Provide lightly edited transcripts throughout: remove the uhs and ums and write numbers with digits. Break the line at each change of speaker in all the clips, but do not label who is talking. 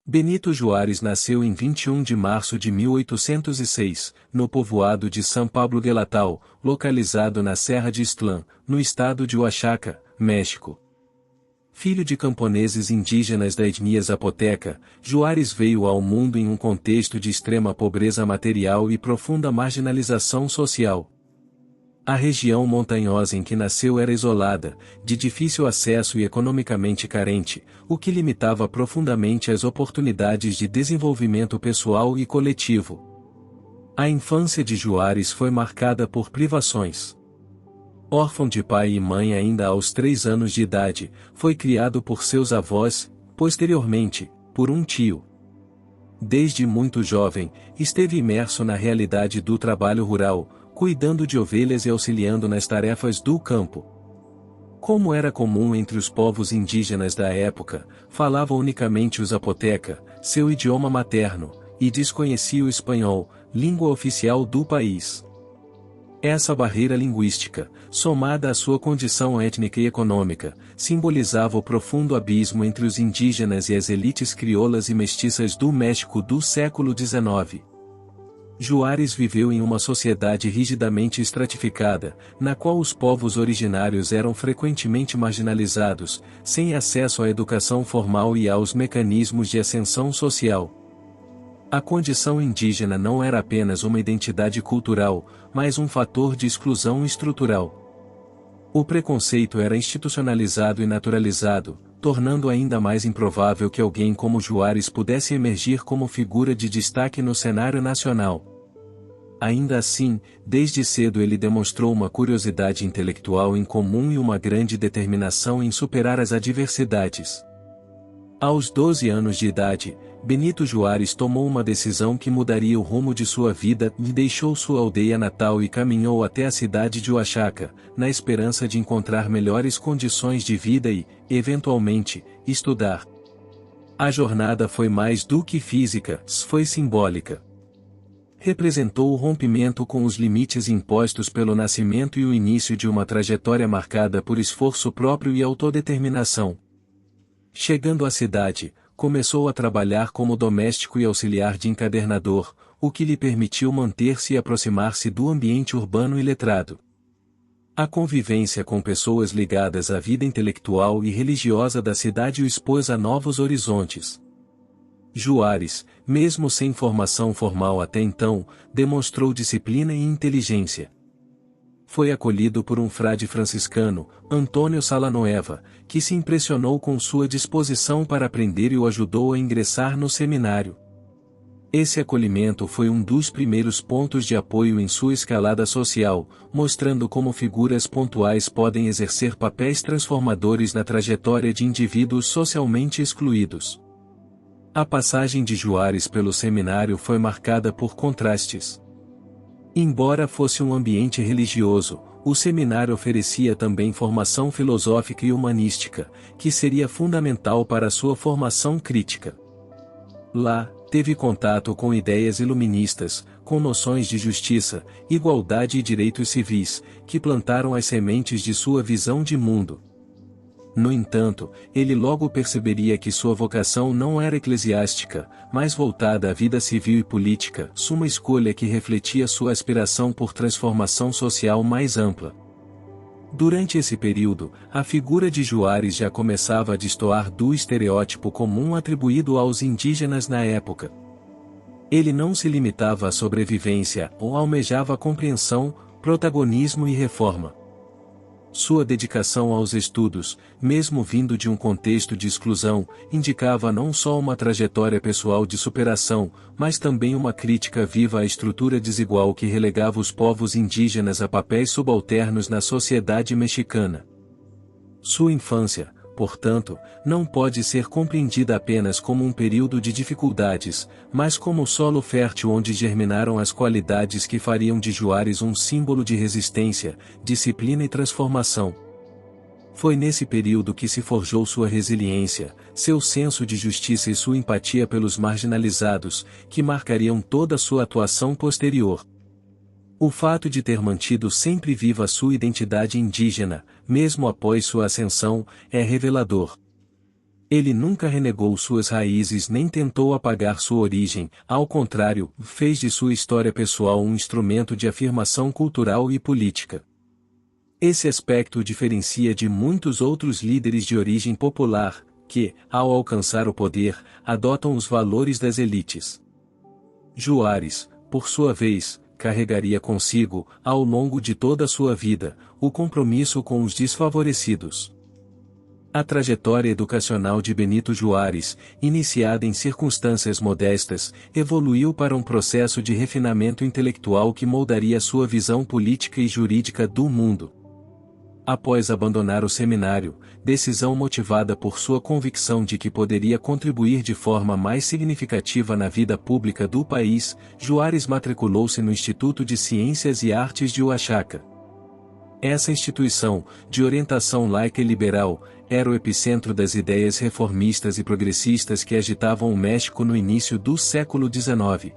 Benito Juárez nasceu em 21 de março de 1806, no povoado de San Pablo Guelatao, localizado na Serra de Ixtlán, no estado de Oaxaca, México. Filho de camponeses indígenas da etnia zapoteca, Juárez veio ao mundo em um contexto de extrema pobreza material e profunda marginalização social. A região montanhosa em que nasceu era isolada, de difícil acesso e economicamente carente, o que limitava profundamente as oportunidades de desenvolvimento pessoal e coletivo. A infância de Juárez foi marcada por privações. Órfão de pai e mãe ainda aos 3 anos de idade, foi criado por seus avós, posteriormente, por um tio. Desde muito jovem, esteve imerso na realidade do trabalho rural, cuidando de ovelhas e auxiliando nas tarefas do campo. Como era comum entre os povos indígenas da época, falava unicamente o zapoteca, seu idioma materno, e desconhecia o espanhol, língua oficial do país. Essa barreira linguística, somada à sua condição étnica e econômica, simbolizava o profundo abismo entre os indígenas e as elites crioulas e mestiças do México do século XIX. Juárez viveu em uma sociedade rigidamente estratificada, na qual os povos originários eram frequentemente marginalizados, sem acesso à educação formal e aos mecanismos de ascensão social. A condição indígena não era apenas uma identidade cultural, mas um fator de exclusão estrutural. O preconceito era institucionalizado e naturalizado, tornando ainda mais improvável que alguém como Juárez pudesse emergir como figura de destaque no cenário nacional. Ainda assim, desde cedo ele demonstrou uma curiosidade intelectual incomum e uma grande determinação em superar as adversidades. Aos 12 anos de idade, Benito Juárez tomou uma decisão que mudaria o rumo de sua vida e deixou sua aldeia natal e caminhou até a cidade de Oaxaca, na esperança de encontrar melhores condições de vida e, eventualmente, estudar. A jornada foi mais do que física, foi simbólica. Representou o rompimento com os limites impostos pelo nascimento e o início de uma trajetória marcada por esforço próprio e autodeterminação. Chegando à cidade, começou a trabalhar como doméstico e auxiliar de encadernador, o que lhe permitiu manter-se e aproximar-se do ambiente urbano e letrado. A convivência com pessoas ligadas à vida intelectual e religiosa da cidade o expôs a novos horizontes. Juárez, mesmo sem formação formal até então, demonstrou disciplina e inteligência. Foi acolhido por um frade franciscano, Antônio Salanueva, que se impressionou com sua disposição para aprender e o ajudou a ingressar no seminário. Esse acolhimento foi um dos primeiros pontos de apoio em sua escalada social, mostrando como figuras pontuais podem exercer papéis transformadores na trajetória de indivíduos socialmente excluídos. A passagem de Juárez pelo seminário foi marcada por contrastes. Embora fosse um ambiente religioso, o seminário oferecia também formação filosófica e humanística, que seria fundamental para sua formação crítica. Lá, teve contato com ideias iluministas, com noções de justiça, igualdade e direitos civis, que plantaram as sementes de sua visão de mundo. No entanto, ele logo perceberia que sua vocação não era eclesiástica, mas voltada à vida civil e política, uma escolha que refletia sua aspiração por transformação social mais ampla. Durante esse período, a figura de Juárez já começava a destoar do estereótipo comum atribuído aos indígenas na época. Ele não se limitava à sobrevivência ou almejava compreensão, protagonismo e reforma. Sua dedicação aos estudos, mesmo vindo de um contexto de exclusão, indicava não só uma trajetória pessoal de superação, mas também uma crítica viva à estrutura desigual que relegava os povos indígenas a papéis subalternos na sociedade mexicana. Sua infância, portanto, não pode ser compreendida apenas como um período de dificuldades, mas como o solo fértil onde germinaram as qualidades que fariam de Juárez um símbolo de resistência, disciplina e transformação. Foi nesse período que se forjou sua resiliência, seu senso de justiça e sua empatia pelos marginalizados, que marcariam toda a sua atuação posterior. O fato de ter mantido sempre viva sua identidade indígena, mesmo após sua ascensão, é revelador. Ele nunca renegou suas raízes nem tentou apagar sua origem, ao contrário, fez de sua história pessoal um instrumento de afirmação cultural e política. Esse aspecto o diferencia de muitos outros líderes de origem popular, que, ao alcançar o poder, adotam os valores das elites. Juarez, por sua vez, carregaria consigo, ao longo de toda a sua vida, o compromisso com os desfavorecidos. A trajetória educacional de Benito Juarez, iniciada em circunstâncias modestas, evoluiu para um processo de refinamento intelectual que moldaria sua visão política e jurídica do mundo. Após abandonar o seminário, decisão motivada por sua convicção de que poderia contribuir de forma mais significativa na vida pública do país, Juarez matriculou-se no Instituto de Ciências e Artes de Oaxaca. Essa instituição, de orientação laica e liberal, era o epicentro das ideias reformistas e progressistas que agitavam o México no início do século XIX.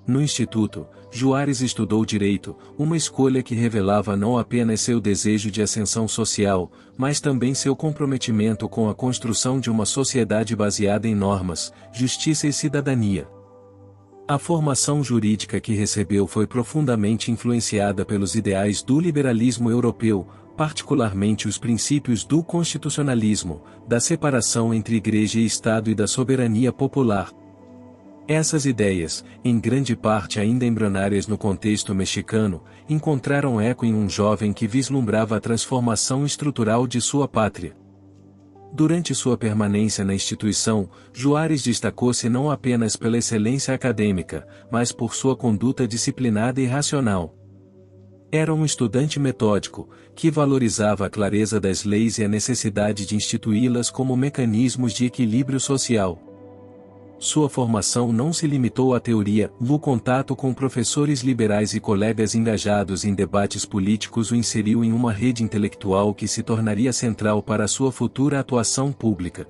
No instituto, Juarez estudou direito, uma escolha que revelava não apenas seu desejo de ascensão social, mas também seu comprometimento com a construção de uma sociedade baseada em normas, justiça e cidadania. A formação jurídica que recebeu foi profundamente influenciada pelos ideais do liberalismo europeu, particularmente os princípios do constitucionalismo, da separação entre Igreja e Estado e da soberania popular. Essas ideias, em grande parte ainda embrionárias no contexto mexicano, encontraram eco em um jovem que vislumbrava a transformação estrutural de sua pátria. Durante sua permanência na instituição, Juarez destacou-se não apenas pela excelência acadêmica, mas por sua conduta disciplinada e racional. Era um estudante metódico, que valorizava a clareza das leis e a necessidade de instituí-las como mecanismos de equilíbrio social. Sua formação não se limitou à teoria, no contato com professores liberais e colegas engajados em debates políticos o inseriu em uma rede intelectual que se tornaria central para sua futura atuação pública.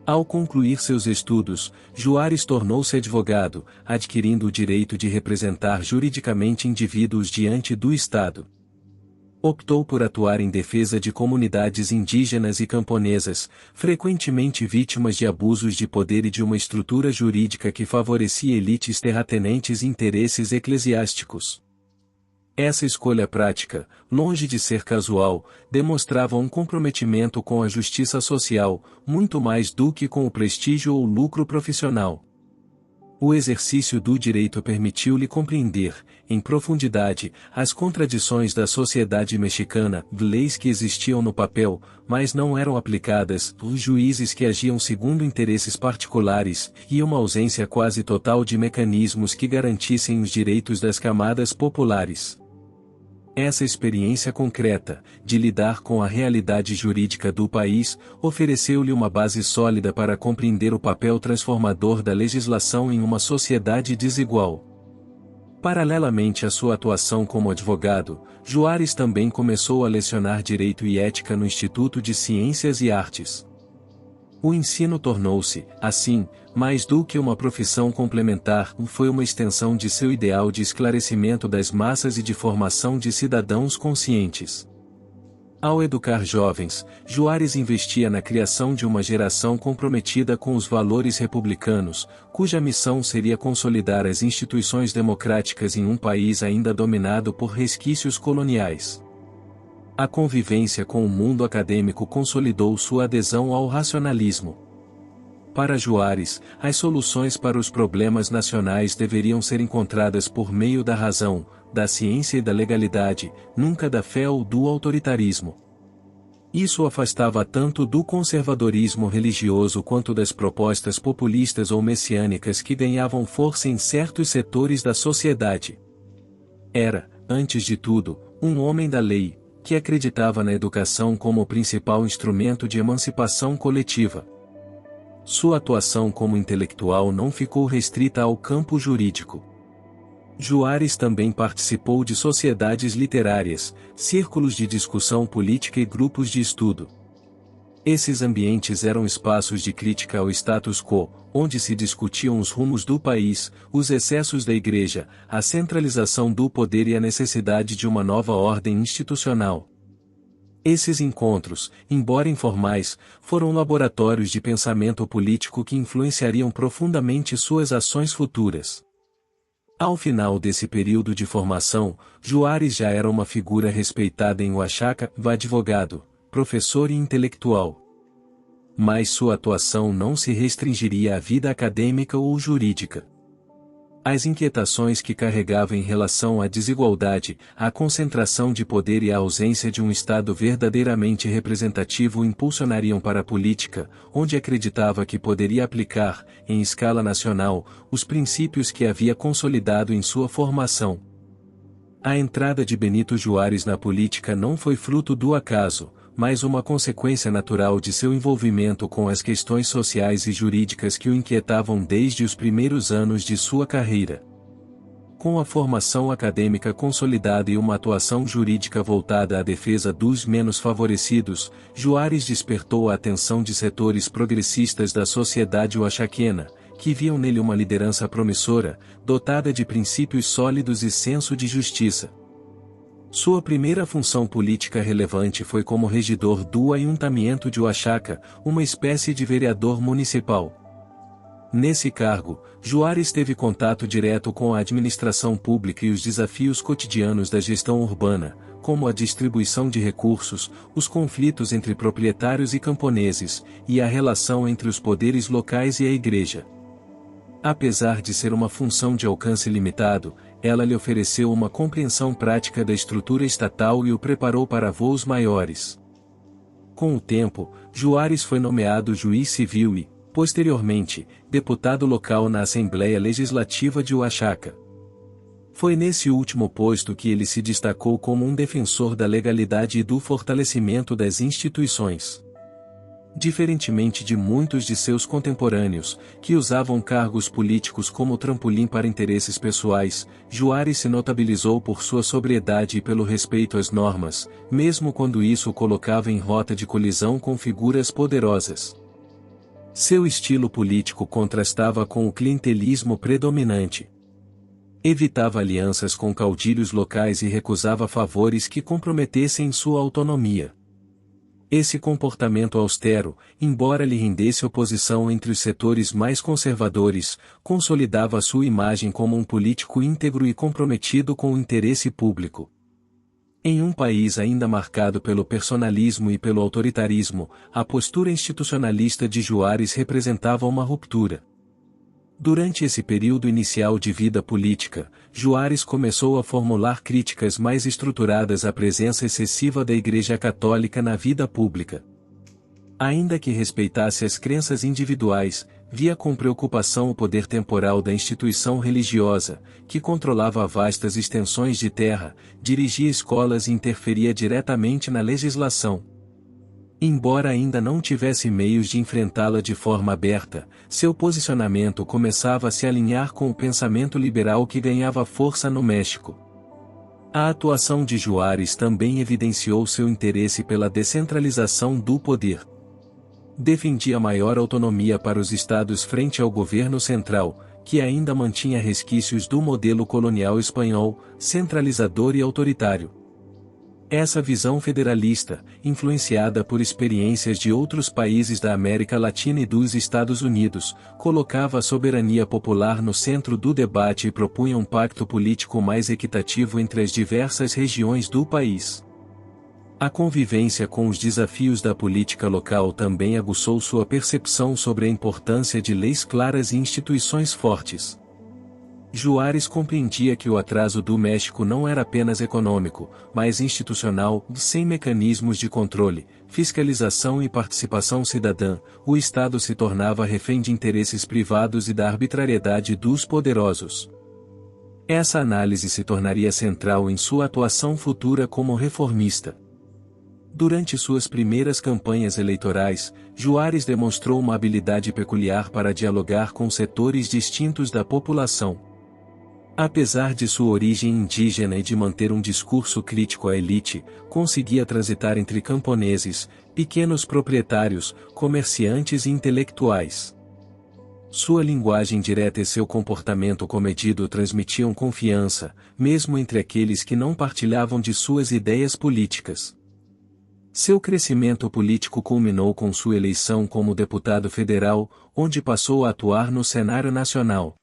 Ao concluir seus estudos, Juarez tornou-se advogado, adquirindo o direito de representar juridicamente indivíduos diante do Estado. Optou por atuar em defesa de comunidades indígenas e camponesas, frequentemente vítimas de abusos de poder e de uma estrutura jurídica que favorecia elites terratenentes e interesses eclesiásticos. Essa escolha prática, longe de ser casual, demonstrava um comprometimento com a justiça social, muito mais do que com o prestígio ou lucro profissional. O exercício do direito permitiu-lhe compreender, em profundidade, as contradições da sociedade mexicana, leis que existiam no papel, mas não eram aplicadas, os juízes que agiam segundo interesses particulares, e uma ausência quase total de mecanismos que garantissem os direitos das camadas populares. Essa experiência concreta, de lidar com a realidade jurídica do país, ofereceu-lhe uma base sólida para compreender o papel transformador da legislação em uma sociedade desigual. Paralelamente à sua atuação como advogado, Juarez também começou a lecionar Direito e Ética no Instituto de Ciências e Artes. O ensino tornou-se, assim, mais do que uma profissão complementar, foi uma extensão de seu ideal de esclarecimento das massas e de formação de cidadãos conscientes. Ao educar jovens, Juarez investia na criação de uma geração comprometida com os valores republicanos, cuja missão seria consolidar as instituições democráticas em um país ainda dominado por resquícios coloniais. A convivência com o mundo acadêmico consolidou sua adesão ao racionalismo. Para Juarez, as soluções para os problemas nacionais deveriam ser encontradas por meio da razão, da ciência e da legalidade, nunca da fé ou do autoritarismo. Isso o afastava tanto do conservadorismo religioso quanto das propostas populistas ou messiânicas que ganhavam força em certos setores da sociedade. Era, antes de tudo, um homem da lei, que acreditava na educação como o principal instrumento de emancipação coletiva. Sua atuação como intelectual não ficou restrita ao campo jurídico. Juarez também participou de sociedades literárias, círculos de discussão política e grupos de estudo. Esses ambientes eram espaços de crítica ao status quo, onde se discutiam os rumos do país, os excessos da Igreja, a centralização do poder e a necessidade de uma nova ordem institucional. Esses encontros, embora informais, foram laboratórios de pensamento político que influenciariam profundamente suas ações futuras. Ao final desse período de formação, Juarez já era uma figura respeitada em Oaxaca, advogado, professor e intelectual. Mas sua atuação não se restringiria à vida acadêmica ou jurídica. As inquietações que carregava em relação à desigualdade, à concentração de poder e à ausência de um Estado verdadeiramente representativo o impulsionariam para a política, onde acreditava que poderia aplicar, em escala nacional, os princípios que havia consolidado em sua formação. A entrada de Benito Juárez na política não foi fruto do acaso, mas uma consequência natural de seu envolvimento com as questões sociais e jurídicas que o inquietavam desde os primeiros anos de sua carreira. Com a formação acadêmica consolidada e uma atuação jurídica voltada à defesa dos menos favorecidos, Juárez despertou a atenção de setores progressistas da sociedade oaxaquena, que viam nele uma liderança promissora, dotada de princípios sólidos e senso de justiça. Sua primeira função política relevante foi como regidor do Ayuntamiento de Oaxaca, uma espécie de vereador municipal. Nesse cargo, Juárez teve contato direto com a administração pública e os desafios cotidianos da gestão urbana, como a distribuição de recursos, os conflitos entre proprietários e camponeses, e a relação entre os poderes locais e a igreja. Apesar de ser uma função de alcance limitado, ela lhe ofereceu uma compreensão prática da estrutura estatal e o preparou para voos maiores. Com o tempo, Juárez foi nomeado juiz civil e, posteriormente, deputado local na Assembleia Legislativa de Oaxaca. Foi nesse último posto que ele se destacou como um defensor da legalidade e do fortalecimento das instituições. Diferentemente de muitos de seus contemporâneos, que usavam cargos políticos como trampolim para interesses pessoais, Juárez se notabilizou por sua sobriedade e pelo respeito às normas, mesmo quando isso o colocava em rota de colisão com figuras poderosas. Seu estilo político contrastava com o clientelismo predominante. Evitava alianças com caudilhos locais e recusava favores que comprometessem sua autonomia. Esse comportamento austero, embora lhe rendesse oposição entre os setores mais conservadores, consolidava sua imagem como um político íntegro e comprometido com o interesse público. Em um país ainda marcado pelo personalismo e pelo autoritarismo, a postura institucionalista de Juárez representava uma ruptura. Durante esse período inicial de vida política, Juárez começou a formular críticas mais estruturadas à presença excessiva da Igreja Católica na vida pública. Ainda que respeitasse as crenças individuais, via com preocupação o poder temporal da instituição religiosa, que controlava vastas extensões de terra, dirigia escolas e interferia diretamente na legislação. Embora ainda não tivesse meios de enfrentá-la de forma aberta, seu posicionamento começava a se alinhar com o pensamento liberal que ganhava força no México. A atuação de Juárez também evidenciou seu interesse pela descentralização do poder. Defendia maior autonomia para os estados frente ao governo central, que ainda mantinha resquícios do modelo colonial espanhol, centralizador e autoritário. Essa visão federalista, influenciada por experiências de outros países da América Latina e dos Estados Unidos, colocava a soberania popular no centro do debate e propunha um pacto político mais equitativo entre as diversas regiões do país. A convivência com os desafios da política local também aguçou sua percepção sobre a importância de leis claras e instituições fortes. Juárez compreendia que o atraso do México não era apenas econômico, mas institucional, sem mecanismos de controle, fiscalização e participação cidadã, o Estado se tornava refém de interesses privados e da arbitrariedade dos poderosos. Essa análise se tornaria central em sua atuação futura como reformista. Durante suas primeiras campanhas eleitorais, Juárez demonstrou uma habilidade peculiar para dialogar com setores distintos da população. Apesar de sua origem indígena e de manter um discurso crítico à elite, conseguia transitar entre camponeses, pequenos proprietários, comerciantes e intelectuais. Sua linguagem direta e seu comportamento comedido transmitiam confiança, mesmo entre aqueles que não partilhavam de suas ideias políticas. Seu crescimento político culminou com sua eleição como deputado federal, onde passou a atuar no cenário nacional.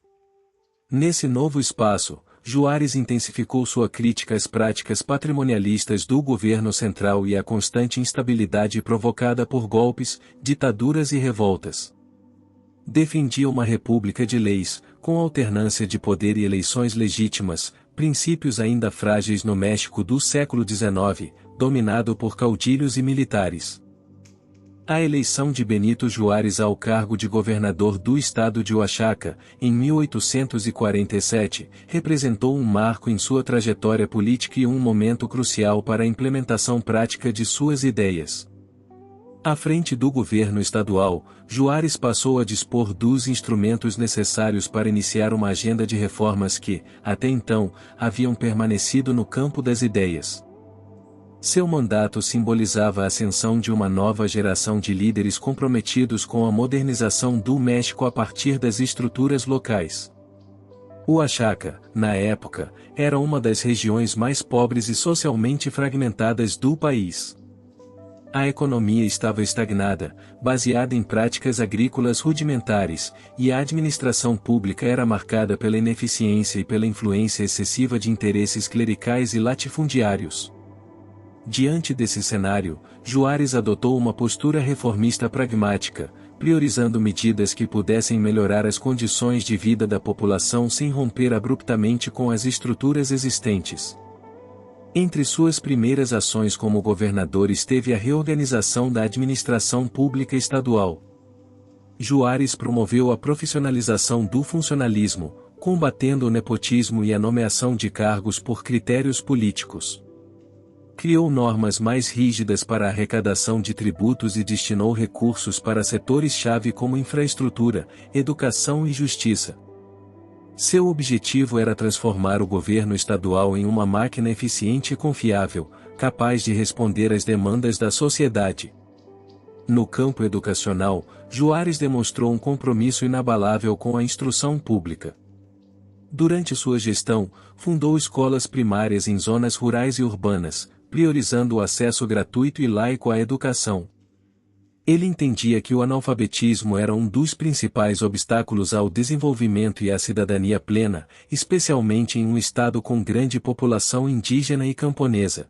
Nesse novo espaço, Juarez intensificou sua crítica às práticas patrimonialistas do governo central e à constante instabilidade provocada por golpes, ditaduras e revoltas. Defendia uma república de leis, com alternância de poder e eleições legítimas, princípios ainda frágeis no México do século XIX, dominado por caudilhos e militares. A eleição de Benito Juárez ao cargo de governador do estado de Oaxaca, em 1847, representou um marco em sua trajetória política e um momento crucial para a implementação prática de suas ideias. À frente do governo estadual, Juárez passou a dispor dos instrumentos necessários para iniciar uma agenda de reformas que, até então, haviam permanecido no campo das ideias. Seu mandato simbolizava a ascensão de uma nova geração de líderes comprometidos com a modernização do México a partir das estruturas locais. Oaxaca, na época, era uma das regiões mais pobres e socialmente fragmentadas do país. A economia estava estagnada, baseada em práticas agrícolas rudimentares, e a administração pública era marcada pela ineficiência e pela influência excessiva de interesses clericais e latifundiários. Diante desse cenário, Juárez adotou uma postura reformista pragmática, priorizando medidas que pudessem melhorar as condições de vida da população sem romper abruptamente com as estruturas existentes. Entre suas primeiras ações como governador esteve a reorganização da administração pública estadual. Juárez promoveu a profissionalização do funcionalismo, combatendo o nepotismo e a nomeação de cargos por critérios políticos. Criou normas mais rígidas para a arrecadação de tributos e destinou recursos para setores-chave como infraestrutura, educação e justiça. Seu objetivo era transformar o governo estadual em uma máquina eficiente e confiável, capaz de responder às demandas da sociedade. No campo educacional, Juárez demonstrou um compromisso inabalável com a instrução pública. Durante sua gestão, fundou escolas primárias em zonas rurais e urbanas, priorizando o acesso gratuito e laico à educação. Ele entendia que o analfabetismo era um dos principais obstáculos ao desenvolvimento e à cidadania plena, especialmente em um estado com grande população indígena e camponesa.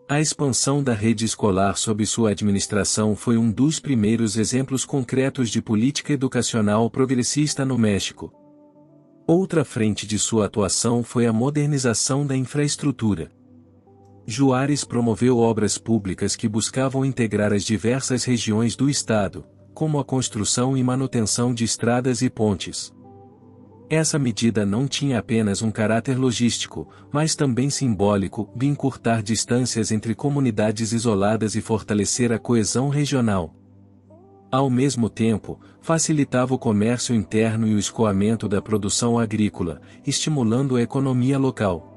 A expansão da rede escolar sob sua administração foi um dos primeiros exemplos concretos de política educacional progressista no México. Outra frente de sua atuação foi a modernização da infraestrutura. Juárez promoveu obras públicas que buscavam integrar as diversas regiões do estado, como a construção e manutenção de estradas e pontes. Essa medida não tinha apenas um caráter logístico, mas também simbólico, de encurtar distâncias entre comunidades isoladas e fortalecer a coesão regional. Ao mesmo tempo, facilitava o comércio interno e o escoamento da produção agrícola, estimulando a economia local.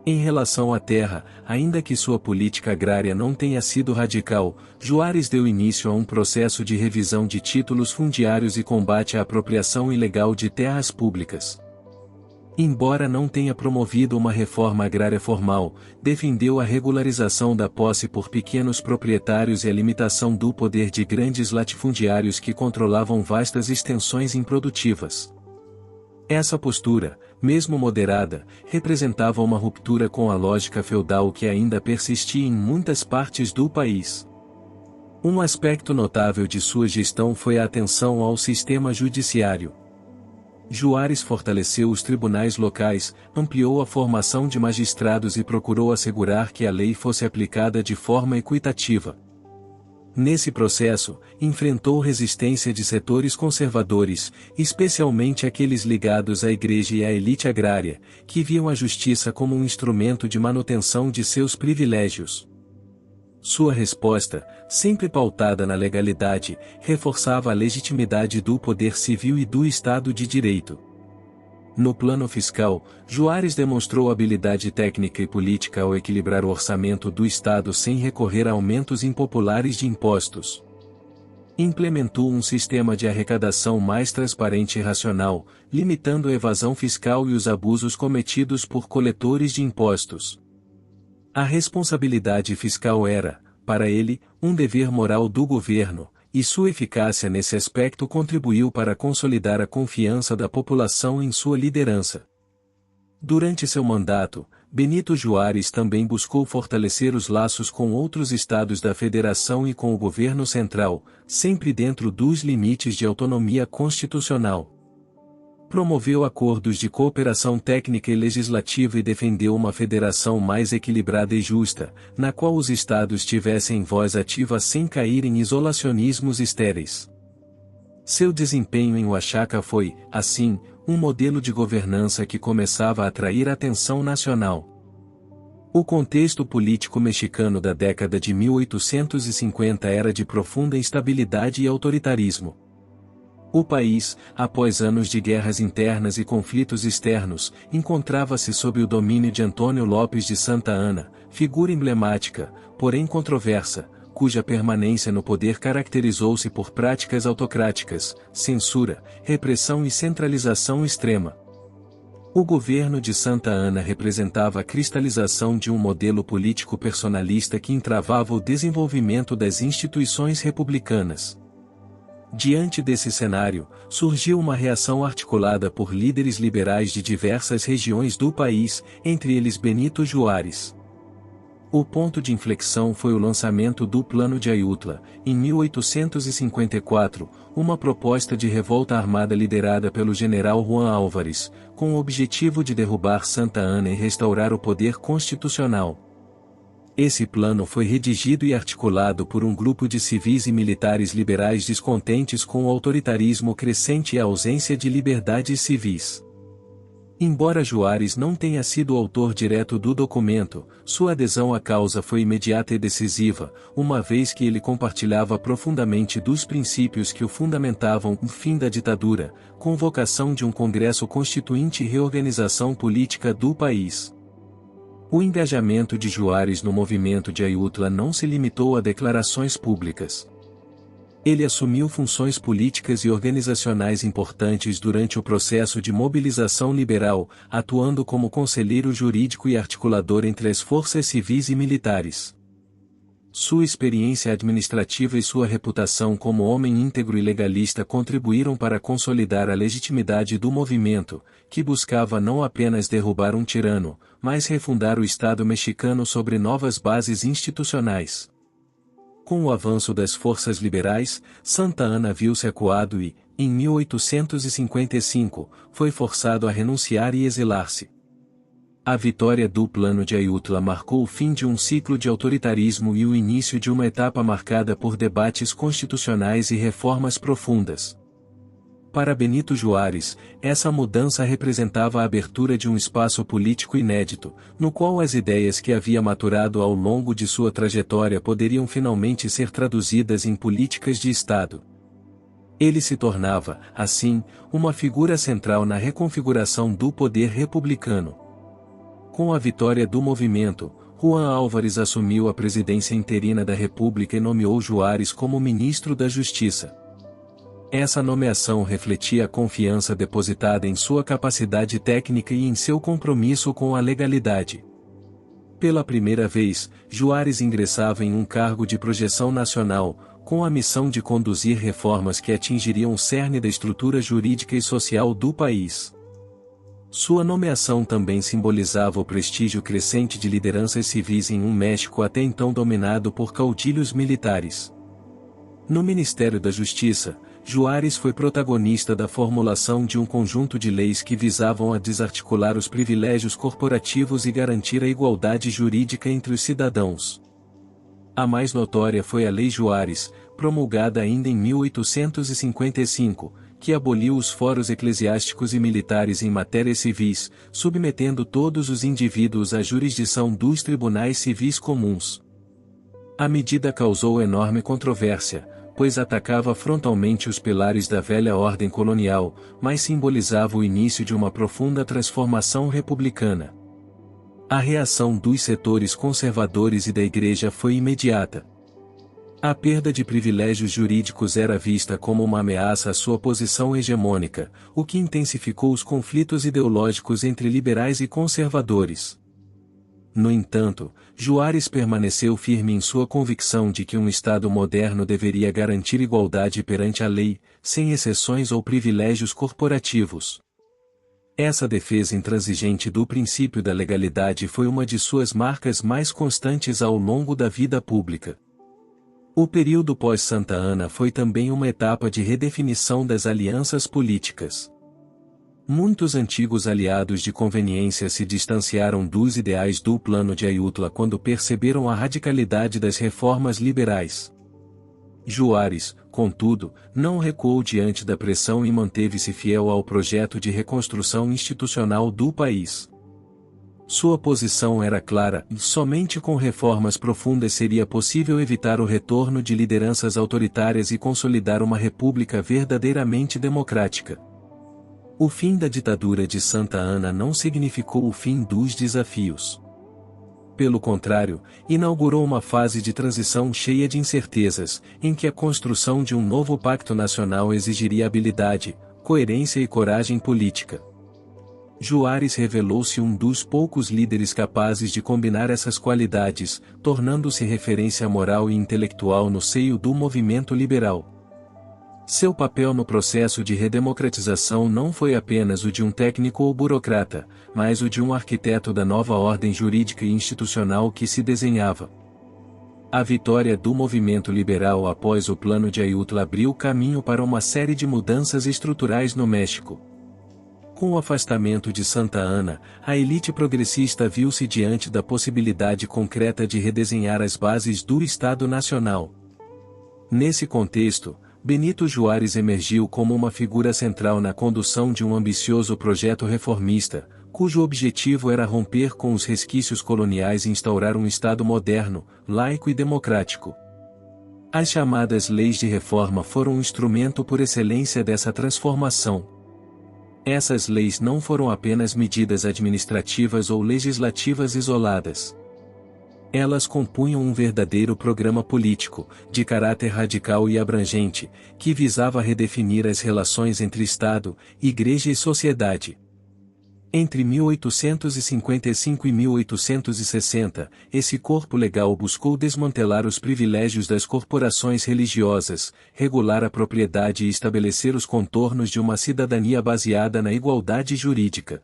Em relação à terra, ainda que sua política agrária não tenha sido radical, Juárez deu início a um processo de revisão de títulos fundiários e combate à apropriação ilegal de terras públicas. Embora não tenha promovido uma reforma agrária formal, defendeu a regularização da posse por pequenos proprietários e a limitação do poder de grandes latifundiários que controlavam vastas extensões improdutivas. Essa postura, mesmo moderada, representava uma ruptura com a lógica feudal que ainda persistia em muitas partes do país. Um aspecto notável de sua gestão foi a atenção ao sistema judiciário. Juárez fortaleceu os tribunais locais, ampliou a formação de magistrados e procurou assegurar que a lei fosse aplicada de forma equitativa. Nesse processo, enfrentou resistência de setores conservadores, especialmente aqueles ligados à igreja e à elite agrária, que viam a justiça como um instrumento de manutenção de seus privilégios. Sua resposta, sempre pautada na legalidade, reforçava a legitimidade do poder civil e do Estado de Direito. No plano fiscal, Juárez demonstrou habilidade técnica e política ao equilibrar o orçamento do Estado sem recorrer a aumentos impopulares de impostos. Implementou um sistema de arrecadação mais transparente e racional, limitando a evasão fiscal e os abusos cometidos por coletores de impostos. A responsabilidade fiscal era, para ele, um dever moral do governo, e sua eficácia nesse aspecto contribuiu para consolidar a confiança da população em sua liderança. Durante seu mandato, Benito Juárez também buscou fortalecer os laços com outros estados da federação e com o governo central, sempre dentro dos limites de autonomia constitucional. Promoveu acordos de cooperação técnica e legislativa e defendeu uma federação mais equilibrada e justa, na qual os estados tivessem voz ativa sem cair em isolacionismos estéreis. Seu desempenho em Oaxaca foi, assim, um modelo de governança que começava a atrair a atenção nacional. O contexto político mexicano da década de 1850 era de profunda instabilidade e autoritarismo. O país, após anos de guerras internas e conflitos externos, encontrava-se sob o domínio de Antônio Lopes de Santa Anna, figura emblemática, porém controversa, cuja permanência no poder caracterizou-se por práticas autocráticas, censura, repressão e centralização extrema. O governo de Santa Anna representava a cristalização de um modelo político personalista que entravava o desenvolvimento das instituições republicanas. Diante desse cenário, surgiu uma reação articulada por líderes liberais de diversas regiões do país, entre eles Benito Juárez. O ponto de inflexão foi o lançamento do Plano de Ayutla, em 1854, uma proposta de revolta armada liderada pelo general Juan Álvares, com o objetivo de derrubar Santa Anna e restaurar o poder constitucional. Esse plano foi redigido e articulado por um grupo de civis e militares liberais descontentes com o autoritarismo crescente e a ausência de liberdades civis. Embora Juárez não tenha sido o autor direto do documento, sua adesão à causa foi imediata e decisiva, uma vez que ele compartilhava profundamente dos princípios que o fundamentavam: o fim da ditadura, convocação de um Congresso Constituinte e reorganização política do país. O engajamento de Juárez no movimento de Ayutla não se limitou a declarações públicas. Ele assumiu funções políticas e organizacionais importantes durante o processo de mobilização liberal, atuando como conselheiro jurídico e articulador entre as forças civis e militares. Sua experiência administrativa e sua reputação como homem íntegro e legalista contribuíram para consolidar a legitimidade do movimento, que buscava não apenas derrubar um tirano, mas refundar o Estado mexicano sobre novas bases institucionais. Com o avanço das forças liberais, Santa Anna viu-se acuado e, em 1855, foi forçado a renunciar e exilar-se. A vitória do Plano de Ayutla marcou o fim de um ciclo de autoritarismo e o início de uma etapa marcada por debates constitucionais e reformas profundas. Para Benito Juárez, essa mudança representava a abertura de um espaço político inédito, no qual as ideias que havia maturado ao longo de sua trajetória poderiam finalmente ser traduzidas em políticas de Estado. Ele se tornava, assim, uma figura central na reconfiguração do poder republicano. Com a vitória do movimento, Juan Álvares assumiu a presidência interina da República e nomeou Juárez como ministro da Justiça. Essa nomeação refletia a confiança depositada em sua capacidade técnica e em seu compromisso com a legalidade. Pela primeira vez, Juárez ingressava em um cargo de projeção nacional, com a missão de conduzir reformas que atingiriam o cerne da estrutura jurídica e social do país. Sua nomeação também simbolizava o prestígio crescente de lideranças civis em um México até então dominado por caudilhos militares. No Ministério da Justiça, Juárez foi protagonista da formulação de um conjunto de leis que visavam a desarticular os privilégios corporativos e garantir a igualdade jurídica entre os cidadãos. A mais notória foi a Lei Juárez, promulgada ainda em 1855, que aboliu os fóros eclesiásticos e militares em matérias civis, submetendo todos os indivíduos à jurisdição dos tribunais civis comuns. A medida causou enorme controvérsia, pois atacava frontalmente os pilares da velha ordem colonial, mas simbolizava o início de uma profunda transformação republicana. A reação dos setores conservadores e da Igreja foi imediata. A perda de privilégios jurídicos era vista como uma ameaça à sua posição hegemônica, o que intensificou os conflitos ideológicos entre liberais e conservadores. No entanto, Juárez permaneceu firme em sua convicção de que um Estado moderno deveria garantir igualdade perante a lei, sem exceções ou privilégios corporativos. Essa defesa intransigente do princípio da legalidade foi uma de suas marcas mais constantes ao longo da vida pública. O período pós-Santa Anna foi também uma etapa de redefinição das alianças políticas. Muitos antigos aliados de conveniência se distanciaram dos ideais do Plano de Ayutla quando perceberam a radicalidade das reformas liberais. Juárez, contudo, não recuou diante da pressão e manteve-se fiel ao projeto de reconstrução institucional do país. Sua posição era clara: somente com reformas profundas seria possível evitar o retorno de lideranças autoritárias e consolidar uma república verdadeiramente democrática. O fim da ditadura de Santa Anna não significou o fim dos desafios. Pelo contrário, inaugurou uma fase de transição cheia de incertezas, em que a construção de um novo pacto nacional exigiria habilidade, coerência e coragem política. Juárez revelou-se um dos poucos líderes capazes de combinar essas qualidades, tornando-se referência moral e intelectual no seio do movimento liberal. Seu papel no processo de redemocratização não foi apenas o de um técnico ou burocrata, mas o de um arquiteto da nova ordem jurídica e institucional que se desenhava. A vitória do movimento liberal após o Plano de Ayutla abriu caminho para uma série de mudanças estruturais no México. Com o afastamento de Santa Anna, a elite progressista viu-se diante da possibilidade concreta de redesenhar as bases do Estado Nacional. Nesse contexto, Benito Juárez emergiu como uma figura central na condução de um ambicioso projeto reformista, cujo objetivo era romper com os resquícios coloniais e instaurar um Estado moderno, laico e democrático. As chamadas leis de reforma foram um instrumento por excelência dessa transformação. Essas leis não foram apenas medidas administrativas ou legislativas isoladas. Elas compunham um verdadeiro programa político, de caráter radical e abrangente, que visava redefinir as relações entre Estado, Igreja e sociedade. Entre 1855 e 1860, esse corpo legal buscou desmantelar os privilégios das corporações religiosas, regular a propriedade e estabelecer os contornos de uma cidadania baseada na igualdade jurídica.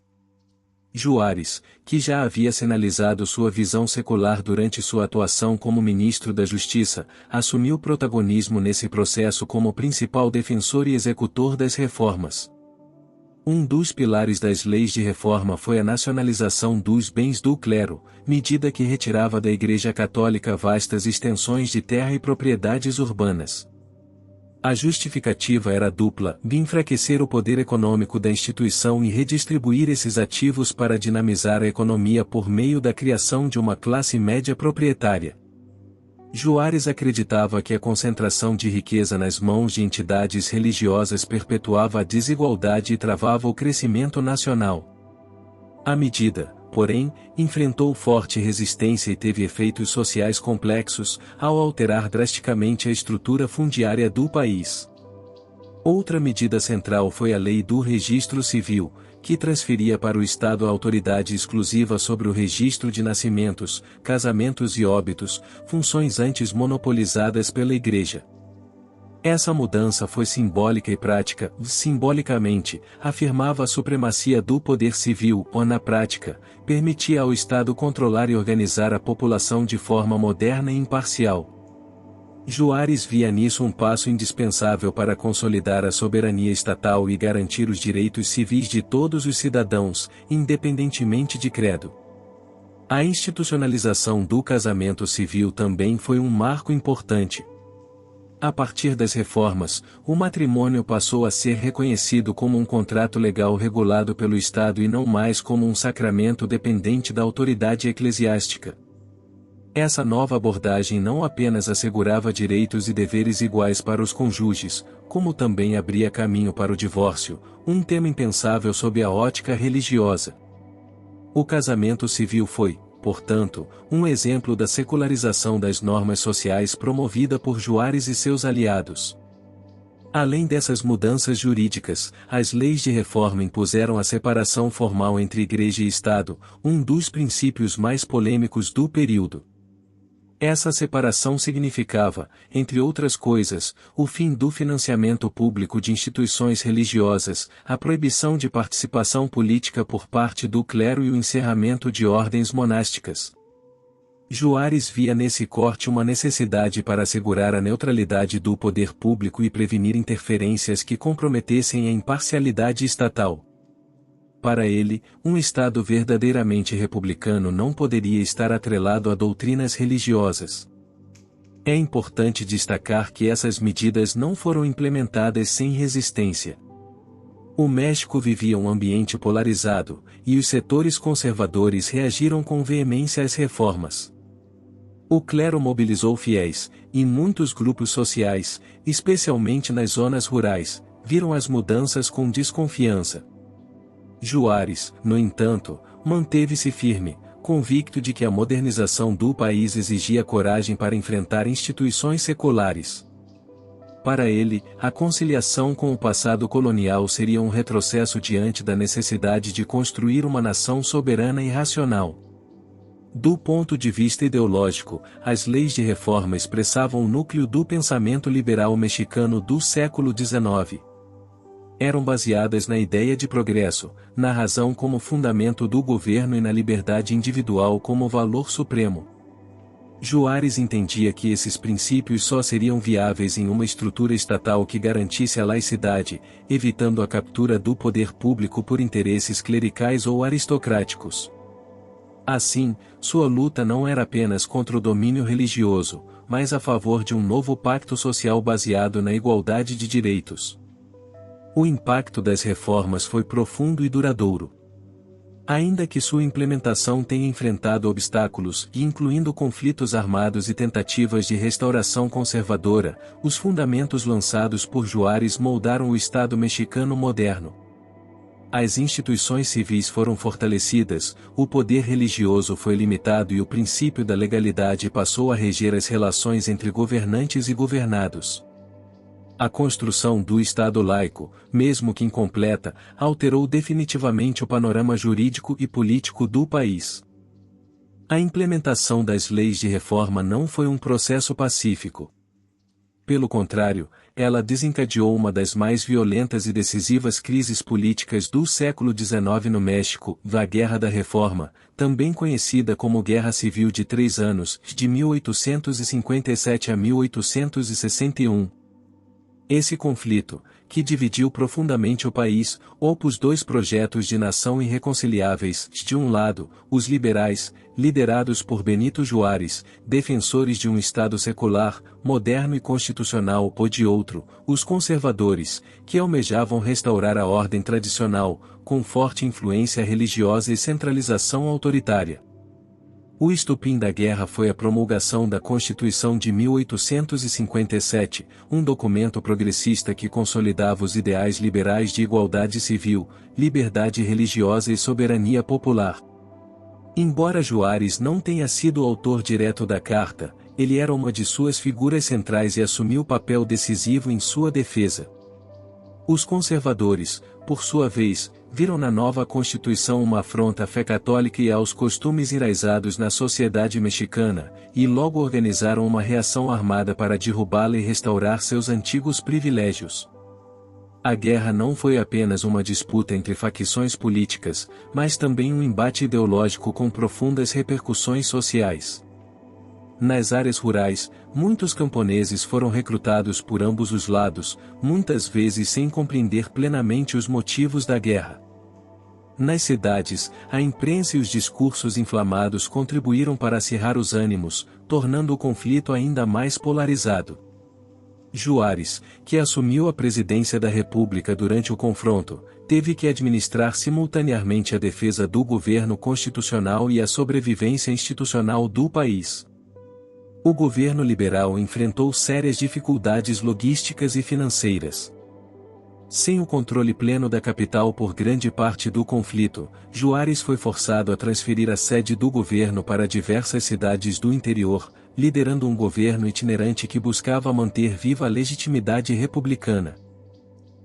Juárez, que já havia sinalizado sua visão secular durante sua atuação como ministro da Justiça, assumiu protagonismo nesse processo como principal defensor e executor das reformas. Um dos pilares das leis de reforma foi a nacionalização dos bens do clero, medida que retirava da Igreja Católica vastas extensões de terra e propriedades urbanas. A justificativa era dupla: enfraquecer o poder econômico da instituição e redistribuir esses ativos para dinamizar a economia por meio da criação de uma classe média proprietária. Juárez acreditava que a concentração de riqueza nas mãos de entidades religiosas perpetuava a desigualdade e travava o crescimento nacional. A medida, porém, enfrentou forte resistência e teve efeitos sociais complexos, ao alterar drasticamente a estrutura fundiária do país. Outra medida central foi a Lei do Registro Civil, que transferia para o Estado a autoridade exclusiva sobre o registro de nascimentos, casamentos e óbitos, funções antes monopolizadas pela Igreja. Essa mudança foi simbólica e prática. Simbolicamente, afirmava a supremacia do poder civil, ou na prática, permitia ao Estado controlar e organizar a população de forma moderna e imparcial. Juárez via nisso um passo indispensável para consolidar a soberania estatal e garantir os direitos civis de todos os cidadãos, independentemente de credo. A institucionalização do casamento civil também foi um marco importante. A partir das reformas, o matrimônio passou a ser reconhecido como um contrato legal regulado pelo Estado e não mais como um sacramento dependente da autoridade eclesiástica. Essa nova abordagem não apenas assegurava direitos e deveres iguais para os cônjuges, como também abria caminho para o divórcio, um tema impensável sob a ótica religiosa. O casamento civil foi, portanto, um exemplo da secularização das normas sociais promovida por Juárez e seus aliados. Além dessas mudanças jurídicas, as leis de reforma impuseram a separação formal entre Igreja e Estado, um dos princípios mais polêmicos do período. Essa separação significava, entre outras coisas, o fim do financiamento público de instituições religiosas, a proibição de participação política por parte do clero e o encerramento de ordens monásticas. Juárez via nesse corte uma necessidade para assegurar a neutralidade do poder público e prevenir interferências que comprometessem a imparcialidade estatal. Para ele, um Estado verdadeiramente republicano não poderia estar atrelado a doutrinas religiosas. É importante destacar que essas medidas não foram implementadas sem resistência. O México vivia um ambiente polarizado, e os setores conservadores reagiram com veemência às reformas. O clero mobilizou fiéis, e muitos grupos sociais, especialmente nas zonas rurais, viram as mudanças com desconfiança. Juárez, no entanto, manteve-se firme, convicto de que a modernização do país exigia coragem para enfrentar instituições seculares. Para ele, a conciliação com o passado colonial seria um retrocesso diante da necessidade de construir uma nação soberana e racional. Do ponto de vista ideológico, as leis de reforma expressavam o núcleo do pensamento liberal mexicano do século XIX. Eram baseadas na ideia de progresso, na razão como fundamento do governo e na liberdade individual como valor supremo. Juárez entendia que esses princípios só seriam viáveis em uma estrutura estatal que garantisse a laicidade, evitando a captura do poder público por interesses clericais ou aristocráticos. Assim, sua luta não era apenas contra o domínio religioso, mas a favor de um novo pacto social baseado na igualdade de direitos. O impacto das reformas foi profundo e duradouro. Ainda que sua implementação tenha enfrentado obstáculos, incluindo conflitos armados e tentativas de restauração conservadora, os fundamentos lançados por Juárez moldaram o Estado mexicano moderno. As instituições civis foram fortalecidas, o poder religioso foi limitado e o princípio da legalidade passou a reger as relações entre governantes e governados. A construção do Estado laico, mesmo que incompleta, alterou definitivamente o panorama jurídico e político do país. A implementação das leis de reforma não foi um processo pacífico. Pelo contrário, ela desencadeou uma das mais violentas e decisivas crises políticas do século XIX no México, a Guerra da Reforma, também conhecida como Guerra Civil de 3 anos, de 1857 a 1861. Esse conflito, que dividiu profundamente o país, opôs dois projetos de nação irreconciliáveis: de um lado, os liberais, liderados por Benito Juárez, defensores de um Estado secular, moderno e constitucional, ou de outro, os conservadores, que almejavam restaurar a ordem tradicional, com forte influência religiosa e centralização autoritária. O estopim da guerra foi a promulgação da Constituição de 1857, um documento progressista que consolidava os ideais liberais de igualdade civil, liberdade religiosa e soberania popular. Embora Juárez não tenha sido o autor direto da carta, ele era uma de suas figuras centrais e assumiu papel decisivo em sua defesa. Os conservadores, por sua vez, viram na nova Constituição uma afronta à fé católica e aos costumes enraizados na sociedade mexicana, e logo organizaram uma reação armada para derrubá-la e restaurar seus antigos privilégios. A guerra não foi apenas uma disputa entre facções políticas, mas também um embate ideológico com profundas repercussões sociais. Nas áreas rurais, muitos camponeses foram recrutados por ambos os lados, muitas vezes sem compreender plenamente os motivos da guerra. Nas cidades, a imprensa e os discursos inflamados contribuíram para acirrar os ânimos, tornando o conflito ainda mais polarizado. Juárez, que assumiu a presidência da República durante o confronto, teve que administrar simultaneamente a defesa do governo constitucional e a sobrevivência institucional do país. O governo liberal enfrentou sérias dificuldades logísticas e financeiras. Sem o controle pleno da capital por grande parte do conflito, Juárez foi forçado a transferir a sede do governo para diversas cidades do interior, liderando um governo itinerante que buscava manter viva a legitimidade republicana.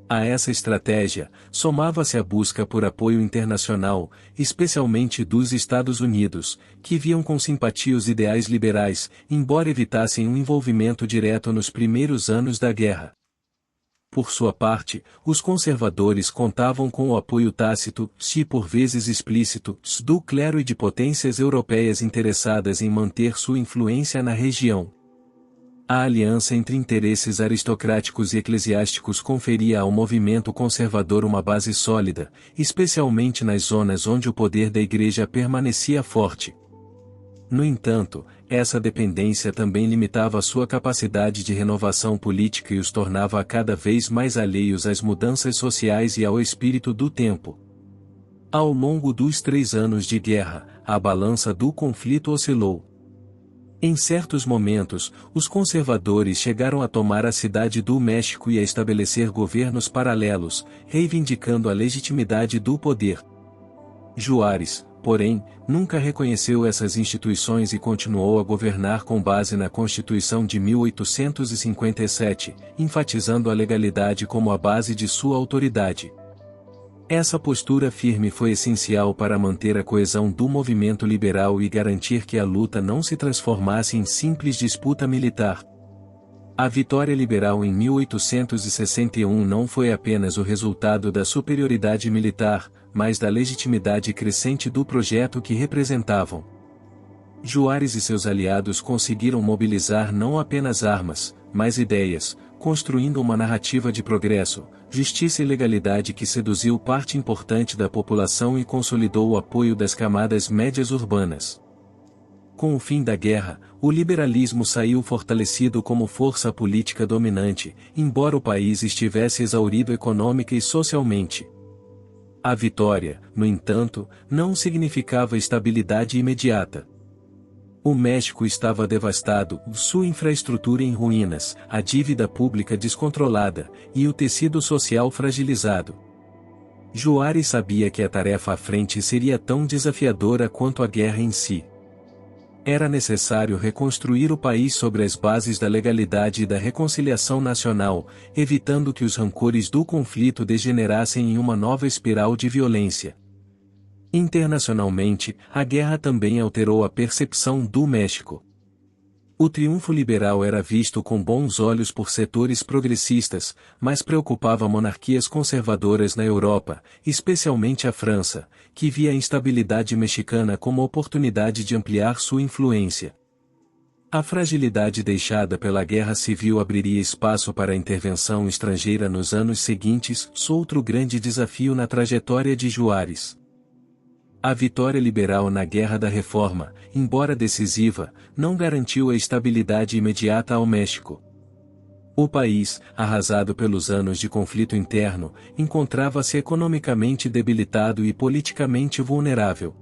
A essa estratégia, somava-se a busca por apoio internacional, especialmente dos Estados Unidos, que viam com simpatia os ideais liberais, embora evitassem um envolvimento direto nos primeiros anos da guerra. Por sua parte, os conservadores contavam com o apoio tácito, se por vezes explícito, do clero e de potências europeias interessadas em manter sua influência na região. A aliança entre interesses aristocráticos e eclesiásticos conferia ao movimento conservador uma base sólida, especialmente nas zonas onde o poder da Igreja permanecia forte. No entanto, essa dependência também limitava sua capacidade de renovação política e os tornava cada vez mais alheios às mudanças sociais e ao espírito do tempo. Ao longo dos 3 anos de guerra, a balança do conflito oscilou. Em certos momentos, os conservadores chegaram a tomar a cidade do México e a estabelecer governos paralelos, reivindicando a legitimidade do poder. Juárez, porém, nunca reconheceu essas instituições e continuou a governar com base na Constituição de 1857, enfatizando a legalidade como a base de sua autoridade. Essa postura firme foi essencial para manter a coesão do movimento liberal e garantir que a luta não se transformasse em simples disputa militar. A vitória liberal em 1861 não foi apenas o resultado da superioridade militar, mas da legitimidade crescente do projeto que representavam. Juárez e seus aliados conseguiram mobilizar não apenas armas, mas ideias, construindo uma narrativa de progresso, justiça e legalidade que seduziu parte importante da população e consolidou o apoio das camadas médias urbanas. Com o fim da guerra, o liberalismo saiu fortalecido como força política dominante, embora o país estivesse exaurido econômica e socialmente. A vitória, no entanto, não significava estabilidade imediata. O México estava devastado, sua infraestrutura em ruínas, a dívida pública descontrolada, e o tecido social fragilizado. Juárez sabia que a tarefa à frente seria tão desafiadora quanto a guerra em si. Era necessário reconstruir o país sobre as bases da legalidade e da reconciliação nacional, evitando que os rancores do conflito degenerassem em uma nova espiral de violência. Internacionalmente, a guerra também alterou a percepção do México. O triunfo liberal era visto com bons olhos por setores progressistas, mas preocupava monarquias conservadoras na Europa, especialmente a França, que via a instabilidade mexicana como oportunidade de ampliar sua influência. A fragilidade deixada pela Guerra Civil abriria espaço para a intervenção estrangeira nos anos seguintes, outro grande desafio na trajetória de Juárez. A vitória liberal na Guerra da Reforma, embora decisiva, não garantiu a estabilidade imediata ao México. O país, arrasado pelos anos de conflito interno, encontrava-se economicamente debilitado e politicamente vulnerável.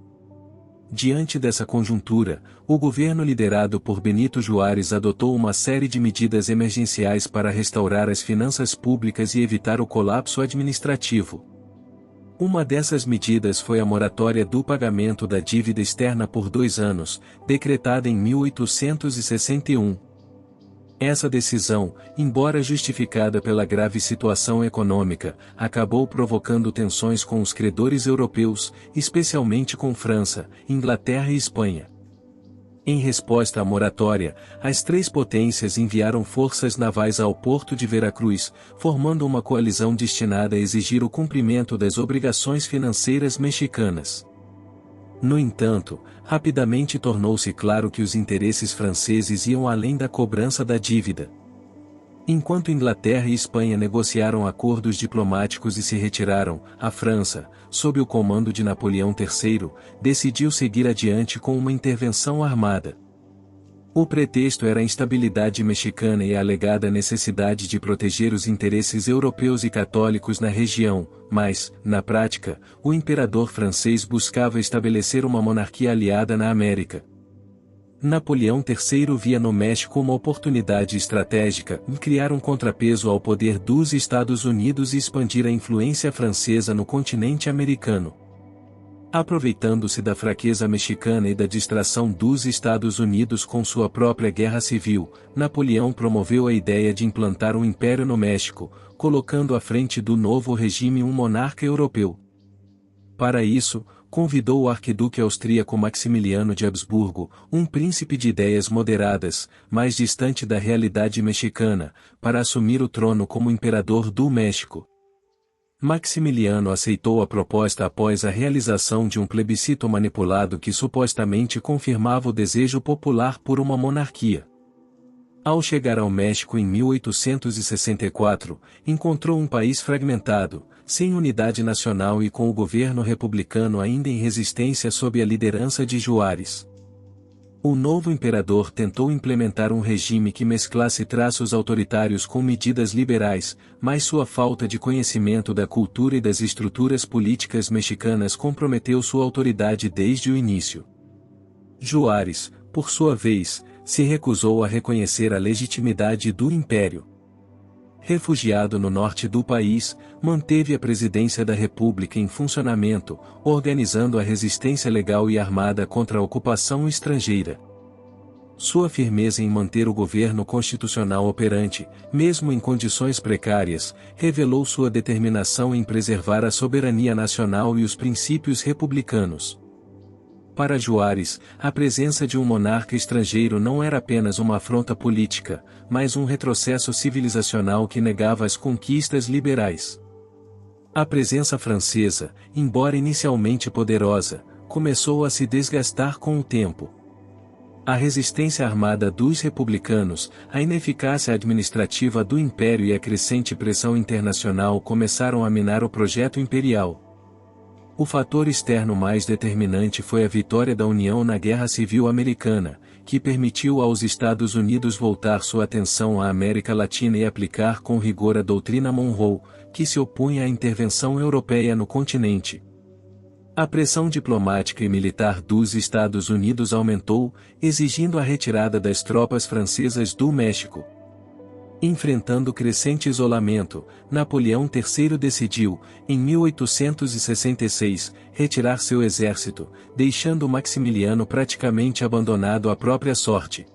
Diante dessa conjuntura, o governo liderado por Benito Juárez adotou uma série de medidas emergenciais para restaurar as finanças públicas e evitar o colapso administrativo. Uma dessas medidas foi a moratória do pagamento da dívida externa por 2 anos, decretada em 1861. Essa decisão, embora justificada pela grave situação econômica, acabou provocando tensões com os credores europeus, especialmente com França, Inglaterra e Espanha. Em resposta à moratória, as 3 potências enviaram forças navais ao porto de Veracruz, formando uma coalizão destinada a exigir o cumprimento das obrigações financeiras mexicanas. No entanto, rapidamente tornou-se claro que os interesses franceses iam além da cobrança da dívida. Enquanto Inglaterra e Espanha negociaram acordos diplomáticos e se retiraram, a França, sob o comando de Napoleão III, decidiu seguir adiante com uma intervenção armada. O pretexto era a instabilidade mexicana e a alegada necessidade de proteger os interesses europeus e católicos na região, mas, na prática, o imperador francês buscava estabelecer uma monarquia aliada na América. Napoleão III via no México uma oportunidade estratégica em criar um contrapeso ao poder dos Estados Unidos e expandir a influência francesa no continente americano. Aproveitando-se da fraqueza mexicana e da distração dos Estados Unidos com sua própria guerra civil, Napoleão promoveu a ideia de implantar um império no México, colocando à frente do novo regime um monarca europeu. Para isso, convidou o arquiduque austríaco Maximiliano de Habsburgo, um príncipe de ideias moderadas, mais distante da realidade mexicana, para assumir o trono como imperador do México. Maximiliano aceitou a proposta após a realização de um plebiscito manipulado que supostamente confirmava o desejo popular por uma monarquia. Ao chegar ao México em 1864, encontrou um país fragmentado, sem unidade nacional e com o governo republicano ainda em resistência sob a liderança de Juárez. O novo imperador tentou implementar um regime que mesclasse traços autoritários com medidas liberais, mas sua falta de conhecimento da cultura e das estruturas políticas mexicanas comprometeu sua autoridade desde o início. Juárez, por sua vez, se recusou a reconhecer a legitimidade do império. Refugiado no norte do país, manteve a presidência da República em funcionamento, organizando a resistência legal e armada contra a ocupação estrangeira. Sua firmeza em manter o governo constitucional operante, mesmo em condições precárias, revelou sua determinação em preservar a soberania nacional e os princípios republicanos. Para Juárez, a presença de um monarca estrangeiro não era apenas uma afronta política, mas um retrocesso civilizacional que negava as conquistas liberais. A presença francesa, embora inicialmente poderosa, começou a se desgastar com o tempo. A resistência armada dos republicanos, a ineficácia administrativa do império e a crescente pressão internacional começaram a minar o projeto imperial. O fator externo mais determinante foi a vitória da União na Guerra Civil Americana, que permitiu aos Estados Unidos voltar sua atenção à América Latina e aplicar com rigor a doutrina Monroe, que se opunha à intervenção europeia no continente. A pressão diplomática e militar dos Estados Unidos aumentou, exigindo a retirada das tropas francesas do México. Enfrentando crescente isolamento, Napoleão III decidiu, em 1866, retirar seu exército, deixando Maximiliano praticamente abandonado à própria sorte.